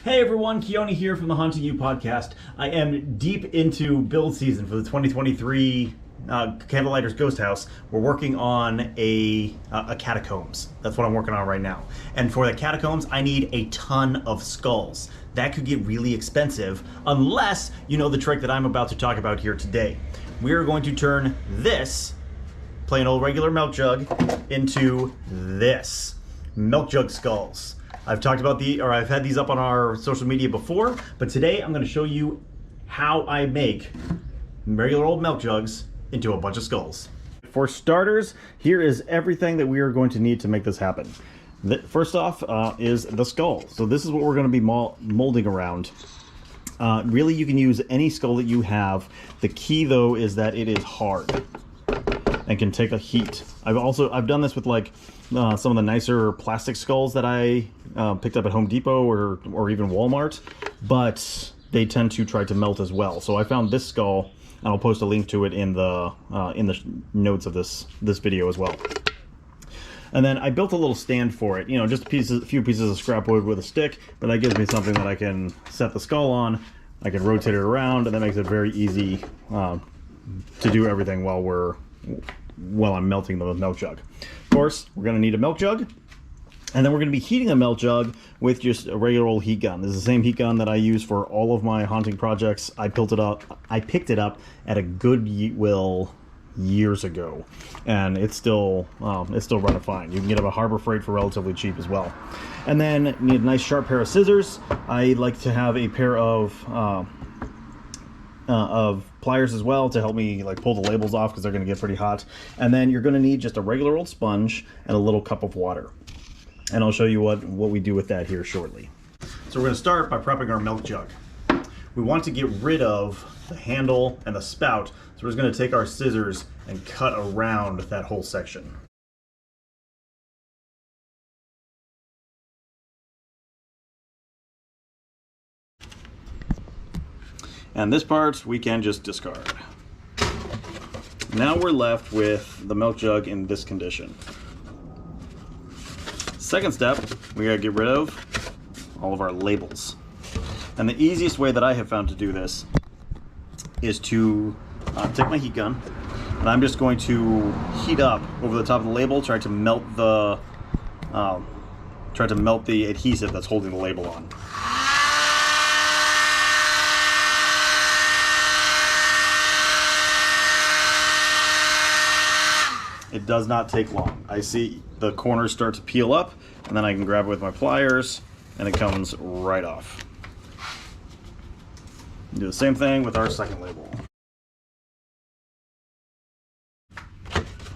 Hey everyone, Keoni here from the Haunting You podcast. I am deep into build season for the 2023 Candlelighters Ghost House. We're working on a catacombs. That's what I'm working on right now. And for the catacombs, I need a ton of skulls. That could get really expensive unless you know the trick that I'm about to talk about here today. We're going to turn this plain old regular milk jug into this milk jug skulls. I've talked about I've had these up on our social media before, but today I'm going to show you how I make regular old milk jugs into a bunch of skulls. For starters, here is everything that we are going to need to make this happen. First off is the skull. So this is what we're going to be molding around. Really, you can use any skull that you have. The key though is that it is hard and can take a heat. I've done this with like some of the nicer plastic skulls that I picked up at Home Depot or even Walmart, but they tend to try to melt as well. So I found this skull, and I'll post a link to it in the notes of this video as well. And then I built a little stand for it, you know, just a few pieces of scrap wood with a stick, but that gives me something that I can set the skull on. I can rotate it around, and that makes it very easy to do everything while I'm melting the milk jug. Of course, we're going to need a milk jug, and then we're going to be heating a milk jug with just a regular old heat gun. This is the same heat gun that I use for all of my haunting projects. I picked it up at a Goodwill years ago, and it's still running fine. You can get it at Harbor Freight for relatively cheap as well. And then you need a nice sharp pair of scissors. I like to have a pair of pliers as well to help me like pull the labels off because they're going to get pretty hot. And then you're going to need just a regular old sponge and a little cup of water. And I'll show you what we do with that here shortly. So we're going to start by prepping our milk jug. We want to get rid of the handle and the spout, so we're just going to take our scissors and cut around that whole section. And this part we can just discard. Now we're left with the milk jug in this condition. Second step, we gotta get rid of all of our labels. And the easiest way that I have found to do this is to take my heat gun, and I'm just going to heat up over the top of the label, try to melt the adhesive that's holding the label on. It does not take long. I see the corners start to peel up, and then I can grab it with my pliers, and it comes right off. Do the same thing with our second label.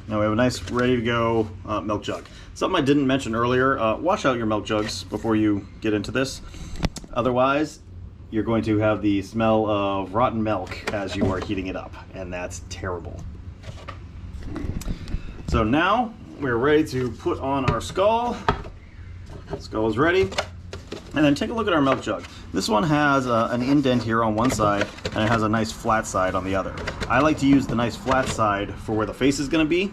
Now we have a nice, ready to go milk jug. Something I didn't mention earlier, wash out your milk jugs before you get into this. Otherwise, you're going to have the smell of rotten milk as you are heating it up, and that's terrible. So now we're ready to put on our skull. Skull is ready. And then take a look at our milk jug. This one has an indent here on one side, and it has a nice flat side on the other. I like to use the nice flat side for where the face is going to be,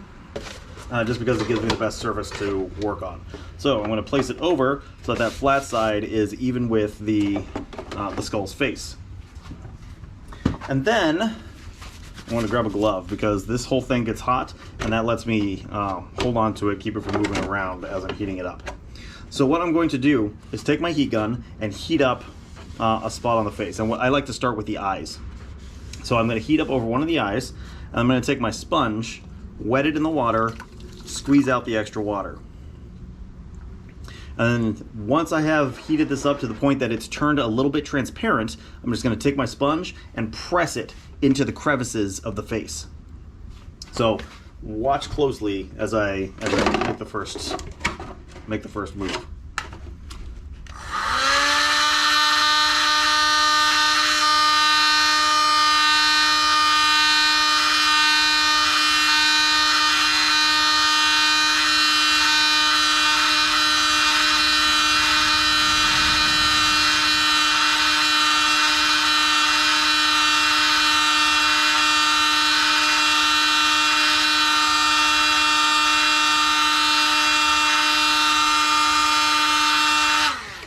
just because it gives me the best surface to work on. So I'm going to place it over so that flat side is even with the skull's face. And then I want to grab a glove because this whole thing gets hot, and that lets me hold on to it, keep it from moving around as I'm heating it up. So what I'm going to do is take my heat gun and heat up a spot on the face. And I like to start with the eyes. So I'm going to heat up over one of the eyes, and I'm going to take my sponge, wet it in the water, squeeze out the extra water. And once I have heated this up to the point that it's turned a little bit transparent, I'm just going to take my sponge and press it into the crevices of the face. So watch closely as I make the first move.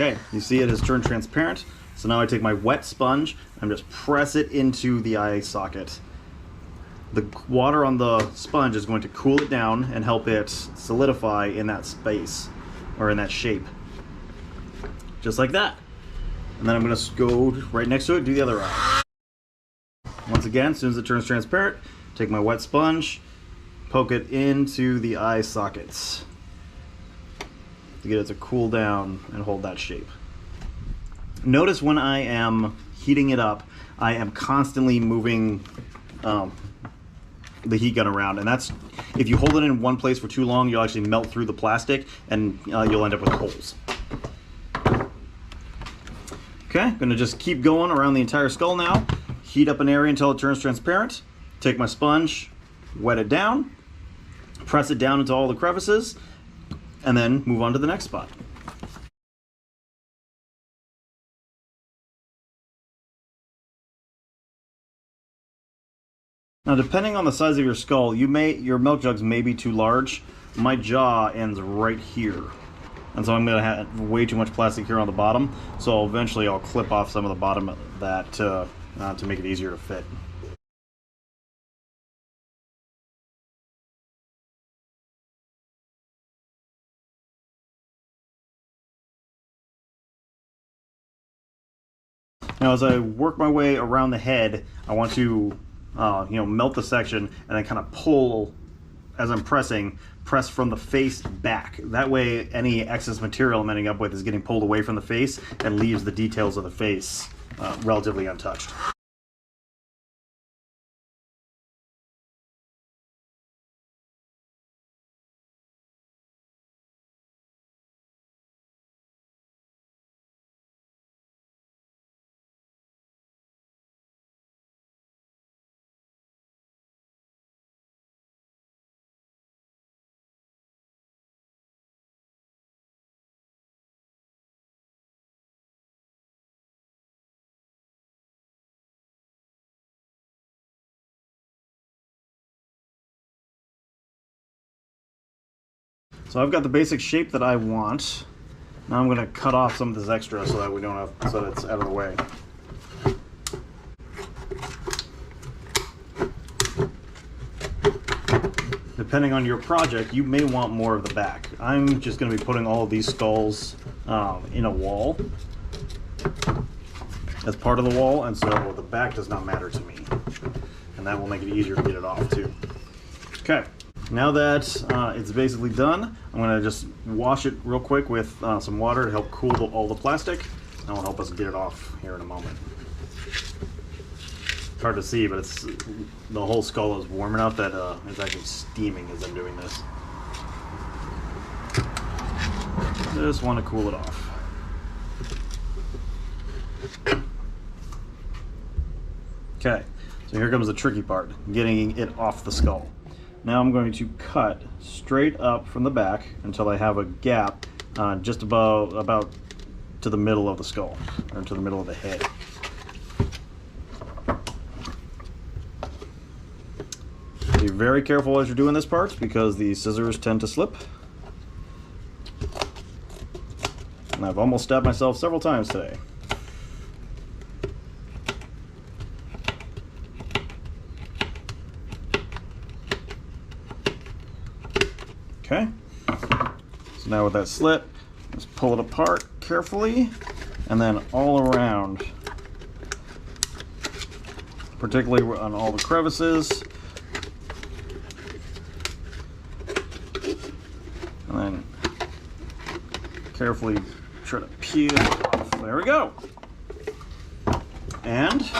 Okay, you see it has turned transparent. So now I take my wet sponge and just press it into the eye socket. The water on the sponge is going to cool it down and help it solidify in that space, or in that shape. Just like that. And then I'm going to go right next to it, do the other eye. Once again, as soon as it turns transparent, take my wet sponge, poke it into the eye sockets to get it to cool down and hold that shape. Notice when I am heating it up, I am constantly moving the heat gun around, and that's, if you hold it in one place for too long, you'll actually melt through the plastic and you'll end up with holes. Okay, I'm gonna just keep going around the entire skull now. Heat up an area until it turns transparent. Take my sponge, wet it down, press it down into all the crevices, and then move on to the next spot. Now, depending on the size of your skull, your milk jugs may be too large. My jaw ends right here, and so I'm going to have way too much plastic here on the bottom. So eventually, I'll clip off some of the bottom of that to make it easier to fit. Now, as I work my way around the head, I want to melt the section and then kind of pull as I'm press from the face back. That way any excess material I'm ending up with is getting pulled away from the face and leaves the details of the face relatively untouched. So I've got the basic shape that I want. Now I'm going to cut off some of this extra so that we don't have, so that it's out of the way. Depending on your project, you may want more of the back. I'm just going to be putting all of these skulls in a wall as part of the wall, and so the back does not matter to me. And that will make it easier to get it off too. Okay. Now that it's basically done, I'm going to just wash it real quick with some water to help cool all the plastic. That will help us get it off here in a moment. It's hard to see, but the whole skull is warm enough that it's actually steaming as I'm doing this. Just want to cool it off. Okay, so here comes the tricky part, getting it off the skull. Now I'm going to cut straight up from the back until I have a gap just about to the middle of the skull, or to the middle of the head. Be very careful as you're doing this part because the scissors tend to slip. And I've almost stabbed myself several times today. Okay, so now with that slit, just pull it apart carefully, and then all around, particularly on all the crevices, and then carefully try to peel it off. There we go. And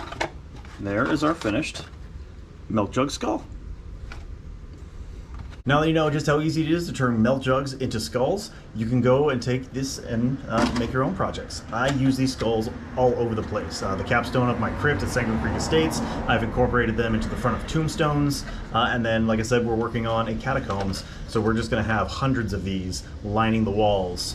there is our finished milk jug skull. Now that you know just how easy it is to turn milk jugs into skulls, you can go and take this and make your own projects. I use these skulls all over the place. The capstone of my crypt at Sangamon Creek Estates, I've incorporated them into the front of tombstones, and then, like I said, we're working on a catacombs, so we're just going to have hundreds of these lining the walls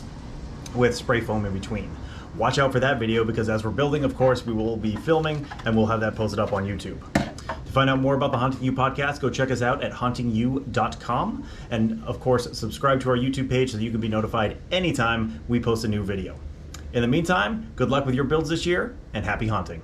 with spray foam in between. Watch out for that video because as we're building, of course, we will be filming and we'll have that posted up on YouTube. To find out more about the Haunting You podcast, go check us out at hauntingyou.com. And of course, subscribe to our YouTube page so that you can be notified anytime we post a new video. In the meantime, good luck with your builds this year, and happy haunting.